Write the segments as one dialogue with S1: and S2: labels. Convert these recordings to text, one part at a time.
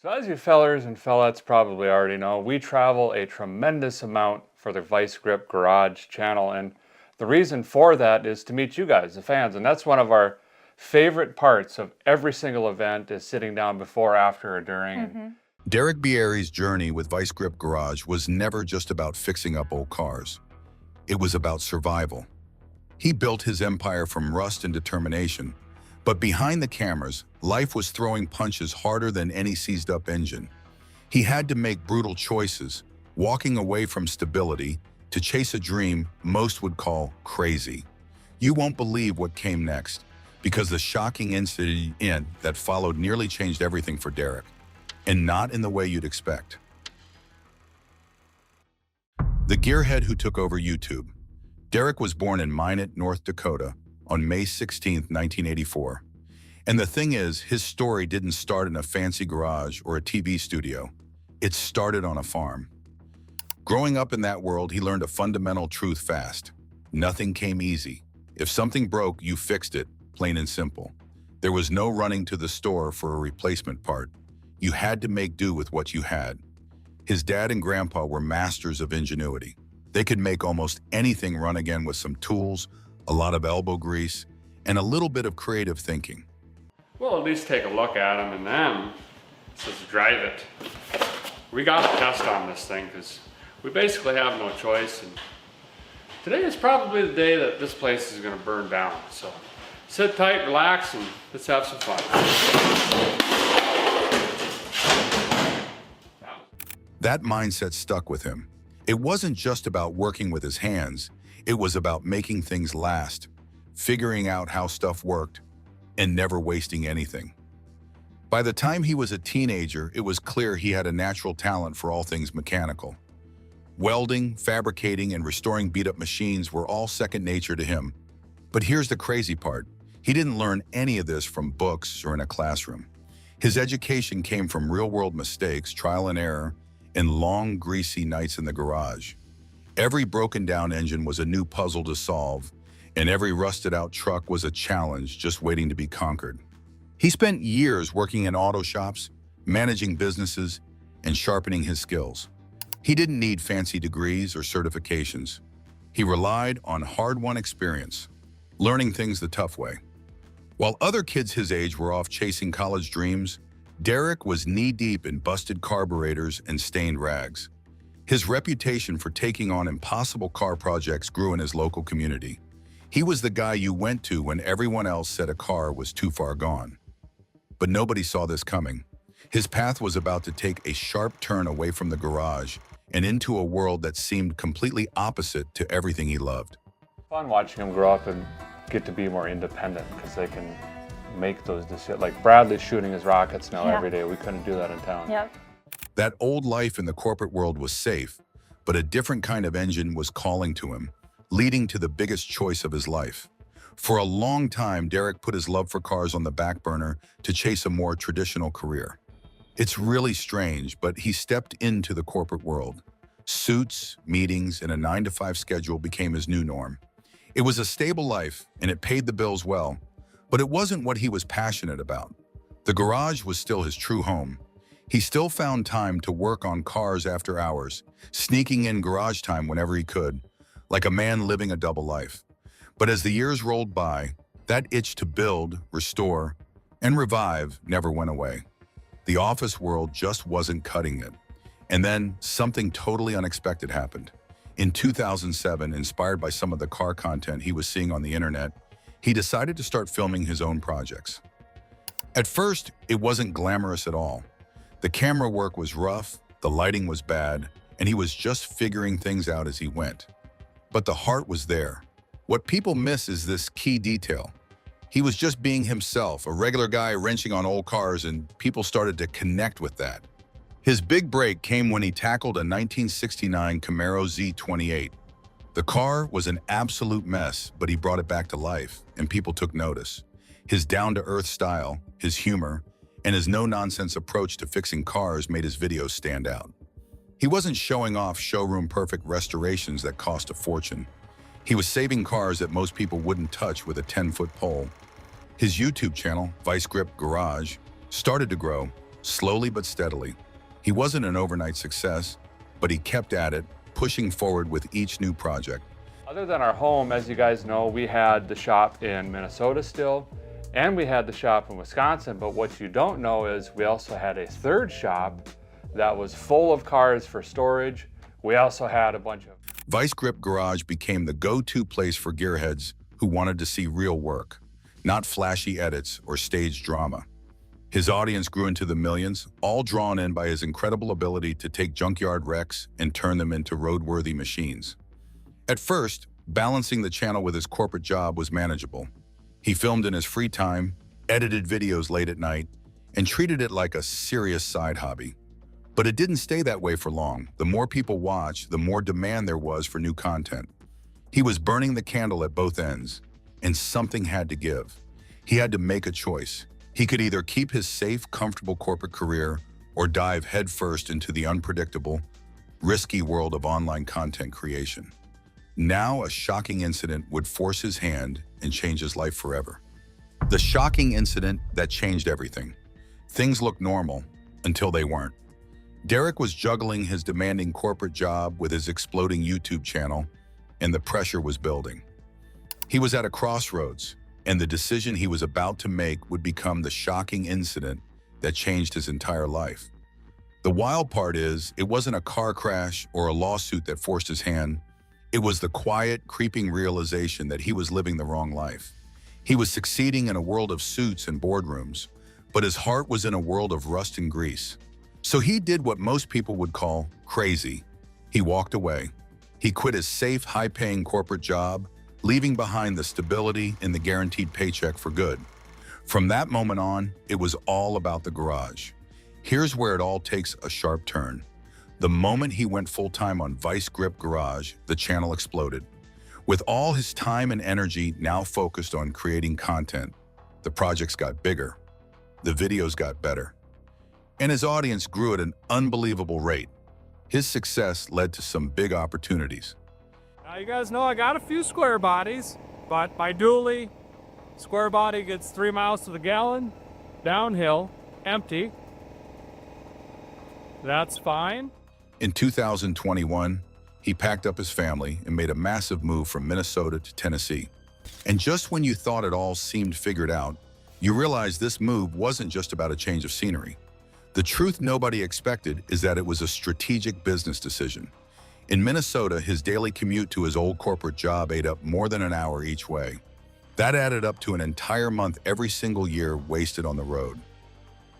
S1: So as you fellers and fellettes probably already know, we travel a tremendous amount for the Vice Grip Garage channel, and the reason for that is to meet you guys, the fans, and that's one of our favorite parts of every single event is sitting down before, after, or during.
S2: Derek Bieri's journey with Vice Grip Garage was never just about fixing up old cars. It was about survival. He built his empire from rust and determination, but behind the cameras, life was throwing punches harder than any seized-up engine. He had to make brutal choices, walking away from stability to chase a dream most would call crazy. You won't believe what came next, because the shocking incident that followed nearly changed everything for Derek, and not in the way you'd expect. The gearhead who took over YouTube. Derek was born in Minot, North Dakota, on May 16, 1984. And the thing is, his story didn't start in a fancy garage or a TV studio. It started on a farm. Growing up in that world, he learned a fundamental truth fast. Nothing came easy. If something broke, you fixed it, plain and simple. There was no running to the store for a replacement part. You had to make do with what you had. His dad and grandpa were masters of ingenuity. They could make almost anything run again with some tools, a lot of elbow grease, and a little bit of creative thinking.
S1: We'll at least take a look at them and then just drive it. We got to test on this thing because we basically have no choice. And today is probably the day that this place is going to burn down. So sit tight, relax, and let's have some fun.
S2: That mindset stuck with him. It wasn't just about working with his hands. It was about making things last, figuring out how stuff worked, and never wasting anything. By the time he was a teenager, it was clear he had a natural talent for all things mechanical. Welding, fabricating, and restoring beat-up machines were all second nature to him. But here's the crazy part. He didn't learn any of this from books or in a classroom. His education came from real-world mistakes, trial and error, and long, greasy nights in the garage. Every broken-down engine was a new puzzle to solve, and every rusted-out truck was a challenge just waiting to be conquered. He spent years working in auto shops, managing businesses, and sharpening his skills. He didn't need fancy degrees or certifications. He relied on hard-won experience, learning things the tough way. While other kids his age were off chasing college dreams, Derek was knee-deep in busted carburetors and stained rags. His reputation for taking on impossible car projects grew in his local community. He was the guy you went to when everyone else said a car was too far gone. But nobody saw this coming. His path was about to take a sharp turn away from the garage and into a world that seemed completely opposite to everything he loved.
S1: Fun watching him grow up and get to be more independent because they can make those decisions. Like Bradley's shooting his rockets now every day. We couldn't do that in town.
S3: Yep.
S2: That old life in the corporate world was safe, but a different kind of engine was calling to him, leading to the biggest choice of his life. For a long time, Derek put his love for cars on the back burner to chase a more traditional career. It's really strange, but he stepped into the corporate world. Suits, meetings, and a 9-to-5 schedule became his new norm. It was a stable life, and it paid the bills well, but it wasn't what he was passionate about. The garage was still his true home. He still found time to work on cars after hours, sneaking in garage time whenever he could, like a man living a double life. But as the years rolled by, that itch to build, restore, and revive never went away. The office world just wasn't cutting it. And then something totally unexpected happened. In 2007, inspired by some of the car content he was seeing on the internet, he decided to start filming his own projects. At first, it wasn't glamorous at all. The camera work was rough, the lighting was bad, and he was just figuring things out as he went. But the heart was there. What people miss is this key detail. He was just being himself, a regular guy wrenching on old cars, and people started to connect with that. His big break came when he tackled a 1969 Camaro Z28. The car was an absolute mess, but he brought it back to life, and people took notice. His down-to-earth style, his humor, and his no-nonsense approach to fixing cars made his videos stand out. He wasn't showing off showroom-perfect restorations that cost a fortune. He was saving cars that most people wouldn't touch with a 10-foot pole. His YouTube channel, Vice Grip Garage, started to grow, slowly but steadily. He wasn't an overnight success, but he kept at it, pushing forward with each new project.
S1: Other than our home, as you guys know, we had the shop in Minnesota still, and we had the shop in Wisconsin, but what you don't know is we also had a third shop that was full of cars for storage. We also had a bunch of...
S2: Vice Grip Garage became the go-to place for gearheads who wanted to see real work, not flashy edits or staged drama. His audience grew into the millions, all drawn in by his incredible ability to take junkyard wrecks and turn them into roadworthy machines. At first, balancing the channel with his corporate job was manageable. He filmed in his free time, edited videos late at night, and treated it like a serious side hobby. But it didn't stay that way for long. The more people watched, the more demand there was for new content. He was burning the candle at both ends, and something had to give. He had to make a choice. He could either keep his safe, comfortable corporate career or dive headfirst into the unpredictable, risky world of online content creation. Now, a shocking incident would force his hand and change his life forever. The shocking incident that changed everything. Things looked normal until they weren't. Derek was juggling his demanding corporate job with his exploding YouTube channel, and the pressure was building. He was at a crossroads, and the decision he was about to make would become the shocking incident that changed his entire life. The wild part is, it wasn't a car crash or a lawsuit that forced his hand. It was the quiet, creeping realization that he was living the wrong life. He was succeeding in a world of suits and boardrooms, but his heart was in a world of rust and grease. So he did what most people would call crazy. He walked away. He quit his safe, high-paying corporate job, leaving behind the stability and the guaranteed paycheck for good. From that moment on, it was all about the garage. Here's where it all takes a sharp turn. The moment he went full-time on Vice Grip Garage, the channel exploded. With all his time and energy now focused on creating content, the projects got bigger, the videos got better, and his audience grew at an unbelievable rate. His success led to some big opportunities.
S1: Now you guys know I got a few square bodies, but my dually square body gets 3 miles to the gallon, downhill, empty. That's fine.
S2: In 2021, he packed up his family and made a massive move from Minnesota to Tennessee. And just when you thought it all seemed figured out, you realized this move wasn't just about a change of scenery. The truth nobody expected is that it was a strategic business decision. In Minnesota, his daily commute to his old corporate job ate up more than an hour each way. That added up to an entire month every single year wasted on the road.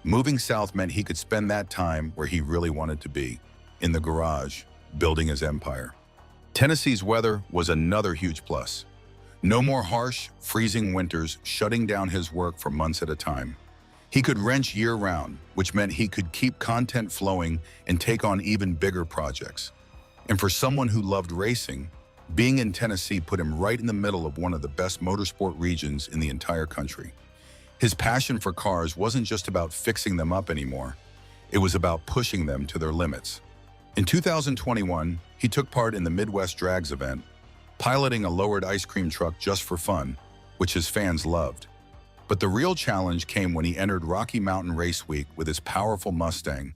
S2: Moving south meant he could spend that time where he really wanted to be, in the garage, building his empire. Tennessee's weather was another huge plus. No more harsh, freezing winters shutting down his work for months at a time. He could wrench year-round, which meant he could keep content flowing and take on even bigger projects. And for someone who loved racing, being in Tennessee put him right in the middle of one of the best motorsport regions in the entire country. His passion for cars wasn't just about fixing them up anymore. It was about pushing them to their limits. In 2021, he took part in the Midwest Drags event, piloting a lowered ice cream truck just for fun, which his fans loved. But the real challenge came when he entered Rocky Mountain Race Week with his powerful Mustang,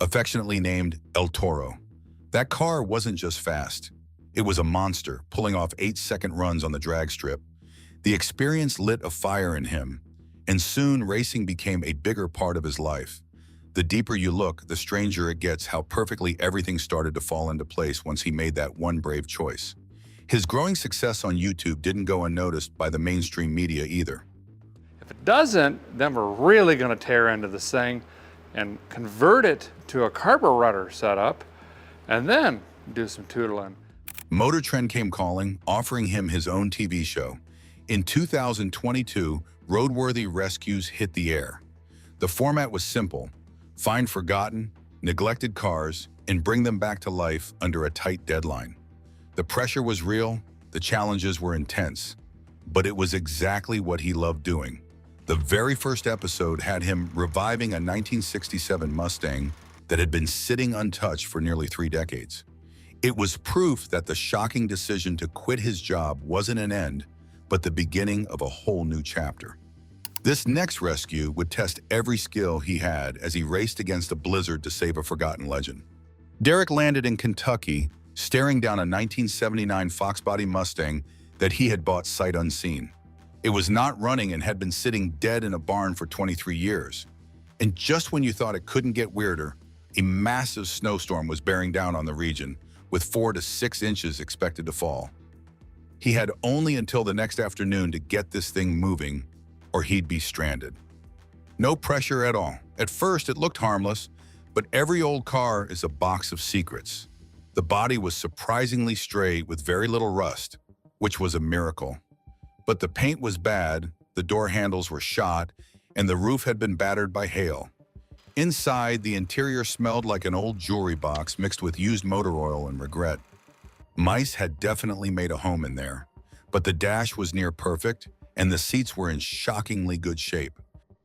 S2: affectionately named El Toro. That car wasn't just fast. It was a monster, pulling off 8-second runs on the drag strip. The experience lit a fire in him, and soon racing became a bigger part of his life. The deeper you look, the stranger it gets how perfectly everything started to fall into place once he made that one brave choice. His growing success on YouTube didn't go unnoticed by the mainstream media either.
S1: If it doesn't, then we're really going to tear into this thing and convert it to a carburetor setup and then do some tootling.
S2: Motor Trend came calling, offering him his own TV show. In 2022, roadworthy rescues hit the air. The format was simple: find forgotten, neglected cars, and bring them back to life under a tight deadline. The pressure was real, the challenges were intense, but it was exactly what he loved doing. The very first episode had him reviving a 1967 Mustang that had been sitting untouched for nearly 3 decades. It was proof that the shocking decision to quit his job wasn't an end, but the beginning of a whole new chapter. This next rescue would test every skill he had as he raced against a blizzard to save a forgotten legend. Derek landed in Kentucky, staring down a 1979 Fox body Mustang that he had bought sight unseen. It was not running and had been sitting dead in a barn for 23 years. And just when you thought it couldn't get weirder, a massive snowstorm was bearing down on the region, with 4 to 6 inches expected to fall. He had only until the next afternoon to get this thing moving, or he'd be stranded. No pressure at all. At first, it looked harmless, but every old car is a box of secrets. The body was surprisingly straight with very little rust, which was a miracle. But the paint was bad, the door handles were shot, and the roof had been battered by hail. Inside, the interior smelled like an old jewelry box mixed with used motor oil and regret. Mice had definitely made a home in there, but the dash was near perfect, and the seats were in shockingly good shape.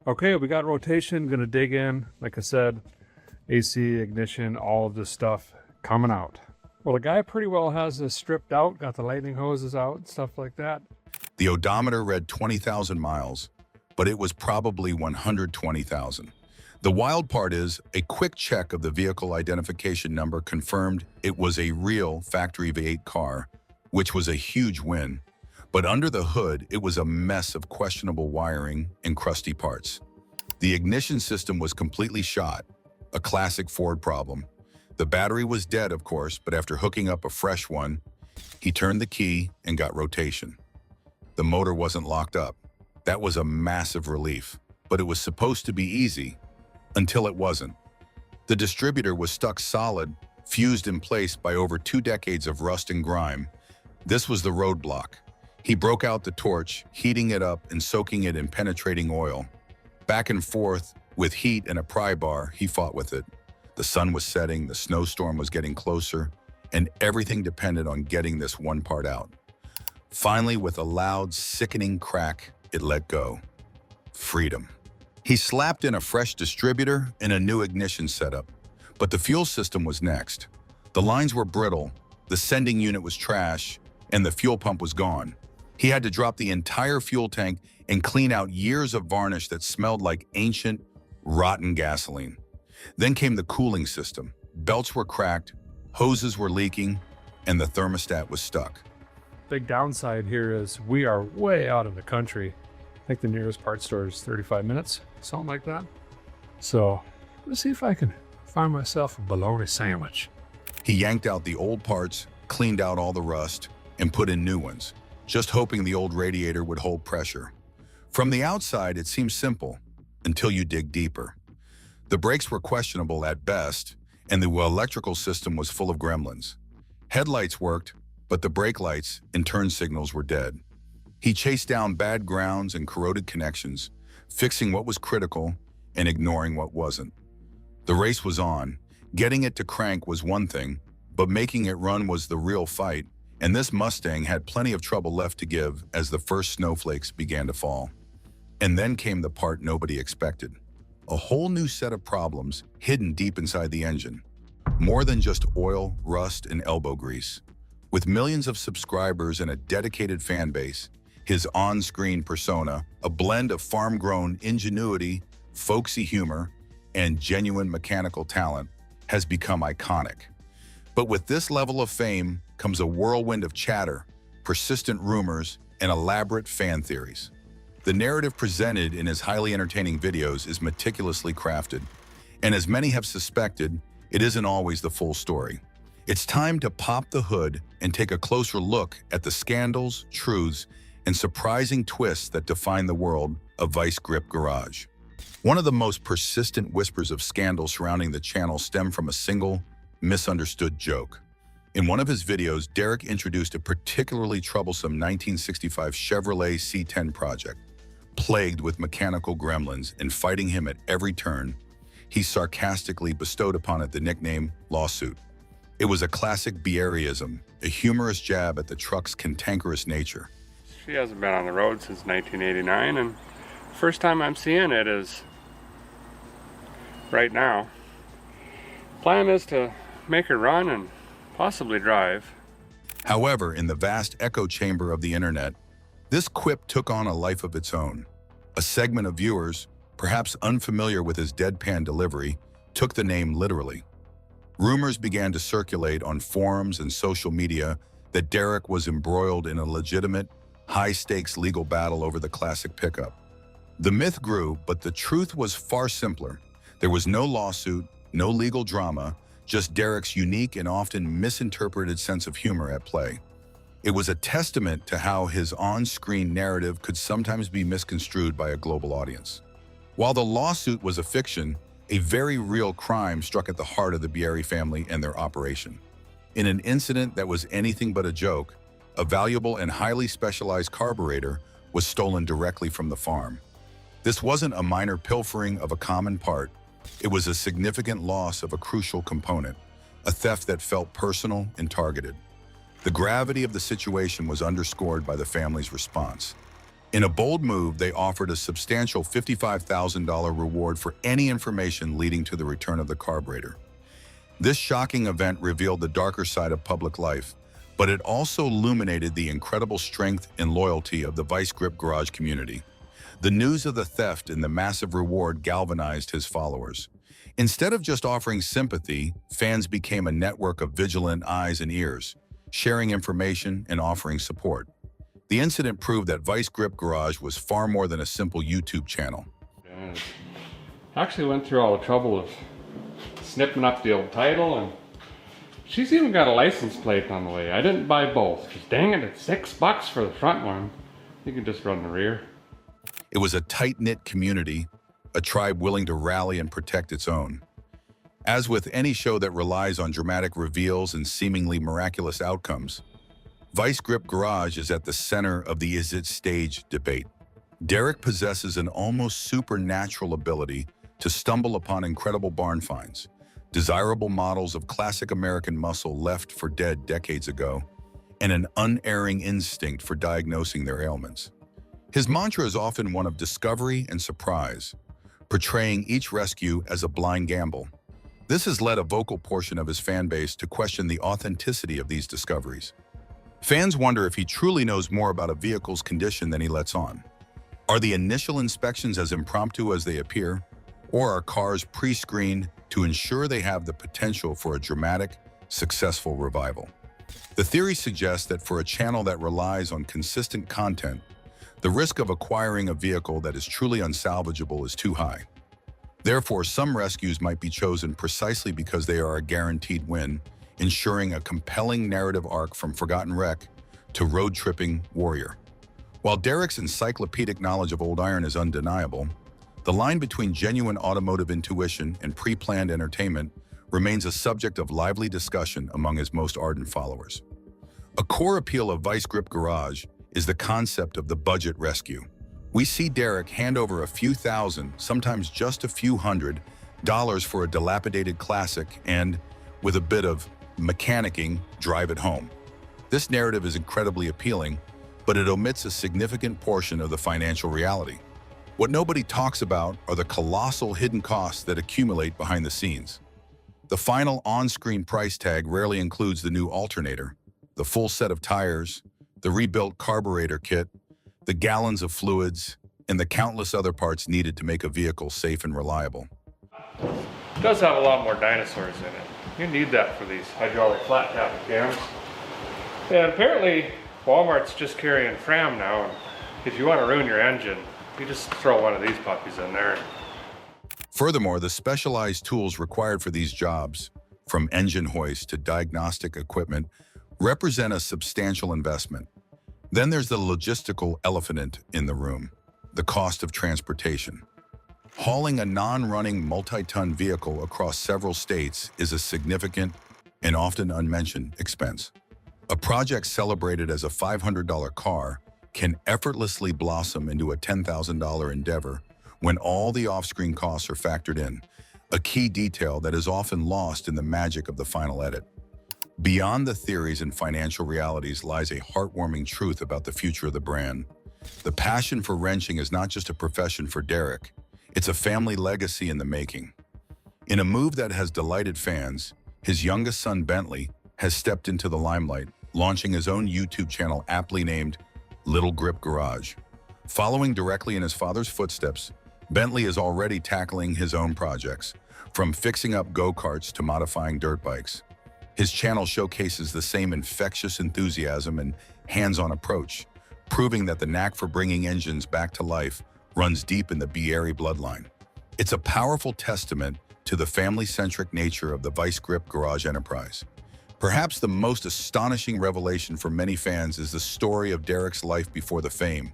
S3: Okay, we got rotation, gonna dig in, like I said, AC, ignition, all of this stuff coming out. Well, the guy pretty well has this stripped out, got the lightning hoses out, stuff like that.
S2: The odometer read 20,000 miles, but it was probably 120,000. The wild part is, a quick check of the vehicle identification number confirmed it was a real factory V8 car, which was a huge win. But under the hood, it was a mess of questionable wiring and crusty parts. The ignition system was completely shot, a classic Ford problem. The battery was dead, of course, but after hooking up a fresh one, he turned the key and got rotation. The motor wasn't locked up. That was a massive relief, but it was supposed to be easy, until it wasn't. The distributor was stuck solid, fused in place by over 2 decades of rust and grime. This was the roadblock. He broke out the torch, heating it up and soaking it in penetrating oil. Back and forth, with heat and a pry bar, he fought with it. The sun was setting, the snowstorm was getting closer, and everything depended on getting this one part out. Finally, with a loud, sickening crack, it let go. Freedom. He slapped in a fresh distributor and a new ignition setup, but the fuel system was next. The lines were brittle, the sending unit was trash, and the fuel pump was gone. He had to drop the entire fuel tank and clean out years of varnish that smelled like ancient, rotten gasoline. Then came the cooling system. Belts were cracked, hoses were leaking, and the thermostat was stuck.
S3: Big downside here is we are way out of the country. I think the nearest parts store is 35 minutes, something like that. So let's see if I can find myself a bologna sandwich.
S2: He yanked out the old parts, cleaned out all the rust, and put in new ones, just hoping the old radiator would hold pressure. From the outside, it seems simple, until you dig deeper. The brakes were questionable at best, and the electrical system was full of gremlins. Headlights worked, but the brake lights and turn signals were dead. He chased down bad grounds and corroded connections, fixing what was critical and ignoring what wasn't. The race was on. Getting it to crank was one thing, but making it run was the real fight, and this Mustang had plenty of trouble left to give as the first snowflakes began to fall. And then came the part nobody expected. A whole new set of problems hidden deep inside the engine. More than just oil, rust, and elbow grease. With millions of subscribers and a dedicated fan base, his on-screen persona, a blend of farm-grown ingenuity, folksy humor, and genuine mechanical talent, has become iconic. But with this level of fame comes a whirlwind of chatter, persistent rumors, and elaborate fan theories. The narrative presented in his highly entertaining videos is meticulously crafted, and as many have suspected, it isn't always the full story. It's time to pop the hood and take a closer look at the scandals, truths, and surprising twists that define the world of Vice Grip Garage. One of the most persistent whispers of scandal surrounding the channel stem from a single, misunderstood joke. In one of his videos, Derek introduced a particularly troublesome 1965 Chevrolet C10 project. Plagued with mechanical gremlins and fighting him at every turn, he sarcastically bestowed upon it the nickname Lawsuit. It was a classic Bieriism, a humorous jab at the truck's cantankerous nature.
S1: She hasn't been on the road since 1989, and the first time I'm seeing it is right now. Plan is to make her run and possibly drive.
S2: However, in the vast echo chamber of the internet, this quip took on a life of its own. A segment of viewers, perhaps unfamiliar with his deadpan delivery, took the name literally. Rumors began to circulate on forums and social media that Derek was embroiled in a legitimate, high-stakes legal battle over the classic pickup. The myth grew, but the truth was far simpler. There was no lawsuit, no legal drama, just Derek's unique and often misinterpreted sense of humor at play. It was a testament to how his on-screen narrative could sometimes be misconstrued by a global audience. While the lawsuit was a fiction, a very real crime struck at the heart of the Bieri family and their operation. In an incident that was anything but a joke, a valuable and highly specialized carburetor was stolen directly from the farm. This wasn't a minor pilfering of a common part. It was a significant loss of a crucial component, a theft that felt personal and targeted. The gravity of the situation was underscored by the family's response. In a bold move, they offered a substantial $55,000 reward for any information leading to the return of the carburetor. This shocking event revealed the darker side of public life, but it also illuminated the incredible strength and loyalty of the Vice Grip Garage community. The news of the theft and the massive reward galvanized his followers. Instead of just offering sympathy, fans became a network of vigilant eyes and ears, sharing information and offering support. The incident proved that Vice Grip Garage was far more than a simple YouTube channel.
S1: And actually went through all the trouble of snipping up the old title, and she's even got a license plate on the way. I didn't buy both, because dang it, it's $6 for the front one. You can just run the rear.
S2: It was a tight-knit community, a tribe willing to rally and protect its own. As with any show that relies on dramatic reveals and seemingly miraculous outcomes, Vice Grip Garage is at the center of the "is it stage" debate. Derek possesses an almost supernatural ability to stumble upon incredible barn finds, desirable models of classic American muscle left for dead decades ago, and an unerring instinct for diagnosing their ailments. His mantra is often one of discovery and surprise, portraying each rescue as a blind gamble. This has led a vocal portion of his fan base to question the authenticity of these discoveries. Fans wonder if he truly knows more about a vehicle's condition than he lets on. Are the initial inspections as impromptu as they appear, or are cars pre-screened to ensure they have the potential for a dramatic, successful revival? The theory suggests that for a channel that relies on consistent content, the risk of acquiring a vehicle that is truly unsalvageable is too high. Therefore, some rescues might be chosen precisely because they are a guaranteed win, ensuring a compelling narrative arc from forgotten wreck to road-tripping warrior. While Derek's encyclopedic knowledge of old iron is undeniable, the line between genuine automotive intuition and pre-planned entertainment remains a subject of lively discussion among his most ardent followers. A core appeal of Vice Grip Garage is the concept of the budget rescue. We see Derek hand over a few thousand, sometimes just a few $100s for a dilapidated classic and, with a bit of mechanicking, drive it home. This narrative is incredibly appealing, but it omits a significant portion of the financial reality. What nobody talks about are the colossal hidden costs that accumulate behind the scenes. The final on-screen price tag rarely includes the new alternator, the full set of tires, the rebuilt carburetor kit, the gallons of fluids, and the countless other parts needed to make a vehicle safe and reliable.
S1: It does have a lot more dinosaurs in it. You need that for these hydraulic flat tapping cams. And apparently Walmart's just carrying Fram now, and if you want to ruin your engine, you just throw one of these puppies in there.
S2: Furthermore, the specialized tools required for these jobs, from engine hoist to diagnostic equipment, represent a substantial investment. Then there's the logistical elephant in the room, the cost of transportation. Hauling a non-running multi-ton vehicle across several states is a significant and often unmentioned expense. A project celebrated as a $500 car can effortlessly blossom into a $10,000 endeavor when all the off-screen costs are factored in, a key detail that is often lost in the magic of the final edit. Beyond the theories and financial realities lies a heartwarming truth about the future of the brand. The passion for wrenching is not just a profession for Derek, it's a family legacy in the making. In a move that has delighted fans, his youngest son Bentley has stepped into the limelight, launching his own YouTube channel aptly named Little Grip Garage. Following directly in his father's footsteps, Bentley is already tackling his own projects, from fixing up go-karts to modifying dirt bikes. His channel showcases the same infectious enthusiasm and hands-on approach, proving that the knack for bringing engines back to life runs deep in the Bieri bloodline. It's a powerful testament to the family-centric nature of the Vice Grip garage enterprise. Perhaps the most astonishing revelation for many fans is the story of Derek's life before the fame,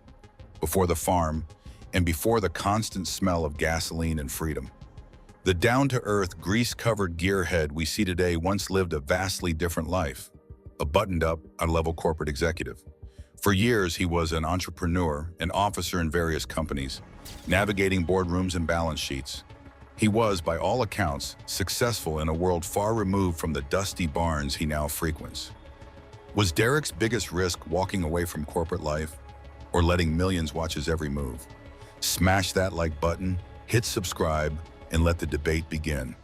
S2: before the farm, and before the constant smell of gasoline and freedom. The down-to-earth, grease-covered gearhead we see today once lived a vastly different life, a buttoned-up, high-level corporate executive. For years, he was an entrepreneur, an officer in various companies, navigating boardrooms and balance sheets. He was, by all accounts, successful in a world far removed from the dusty barns he now frequents. Was Derek's biggest risk walking away from corporate life, or letting millions watch his every move? Smash that like button, hit subscribe, and let the debate begin.